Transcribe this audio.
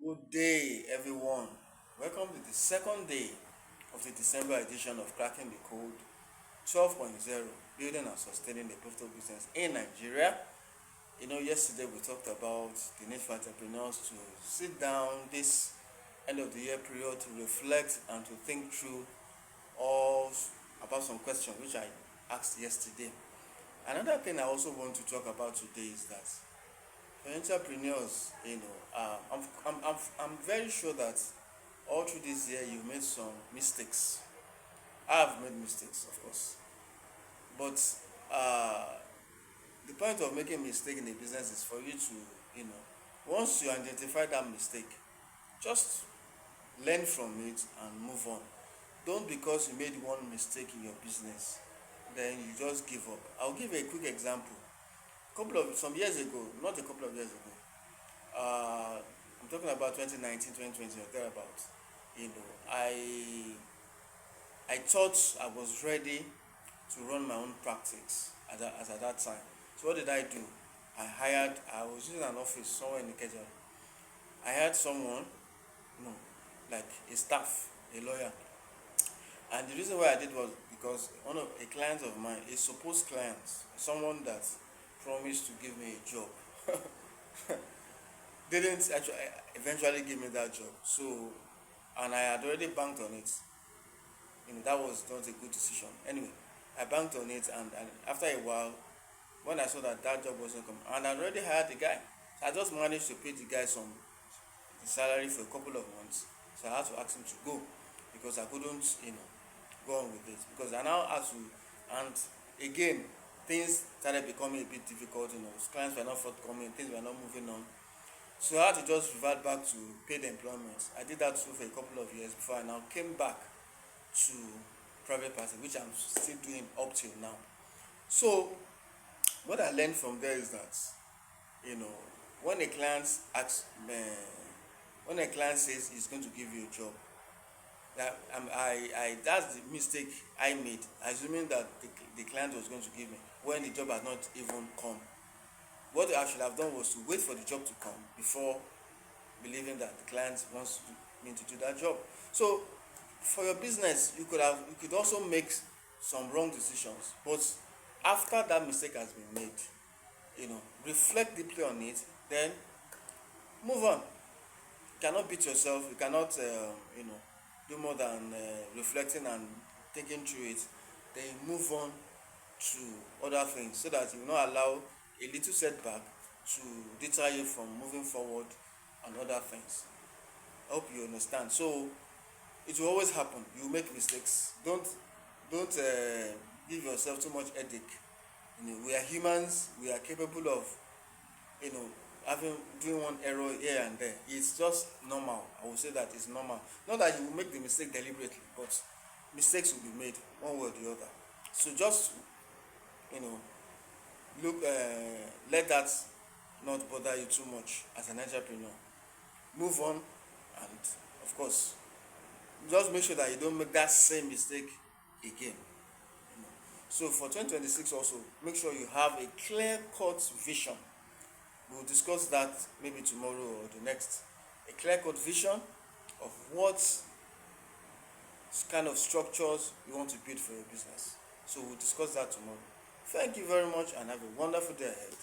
Good day, everyone. Welcome to the second day of the December edition of Cracking the Code 12.0, Building and Sustaining a Profitable Business in Nigeria. Yesterday we talked about the need for entrepreneurs to sit down this end of the year period to reflect and to think through all about some questions which I asked yesterday. Another thing I also want to talk about today is that for entrepreneurs, I'm very sure that all through this year you made some mistakes. I have made mistakes, of course, but uh, the point of making mistake in a business is for you to, once you identify that mistake, just learn from it and move on. Don't because you made one mistake in your business, then you just give up. I'll give a quick example. Couple of some years ago, not a couple of years ago, I'm talking about 2019, 2020 or thereabout. You know, I thought I was ready to run my own practice at that time. So what did I do? I was using an office somewhere in Ikeja. I hired someone, no, like a staff, a lawyer. And the reason why I did was because one of a client of mine, a supposed client, someone that promised to give me a job, didn't actually eventually give me that job. So, and I had already banked on it. That was not a good decision. Anyway, I banked on it, and after a while, when I saw that job wasn't coming, and I already hired the guy, so I just managed to pay the guy some the salary for a couple of months. So I had to ask him to go because I couldn't, go on with it because I now had to, and again, things started becoming a bit difficult. Clients were not forthcoming, things were not moving on. So I had to just revert back to paid employment. I did that too for a couple of years before I now came back to private practice, which I'm still doing up till now. So what I learned from there is that, you know, when a client asks, when a client says he's going to give you a job, that's the mistake I made, assuming that the client was going to give me when the job had not even come. What I should have done was to wait for the job to come before believing that the client wants me to do that job. So for your business, you could also make some wrong decisions, but after that mistake has been made, reflect deeply on it, then move on. You cannot beat yourself. You cannot, do more than reflecting and thinking through it. Then you move on to other things so that you will not allow a little setback to deter you from moving forward on other things. I hope you understand. So it will always happen. You make mistakes. Don't give yourself too much headache. We are humans. We are capable of, you know having doing one error here and there. It's just normal. I will say that it's normal. Not that you will make the mistake deliberately, but mistakes will be made one way or the other. So just, you know look let that not bother you too much as an entrepreneur. Move on, and of course, just make sure that you don't make that same mistake again. So for 2026 also, make sure you have a clear cut vision. We'll discuss that maybe tomorrow or the next. A clear cut vision of what kind of structures you want to build for your business. So we'll discuss that tomorrow. Thank you very much and have a wonderful day ahead.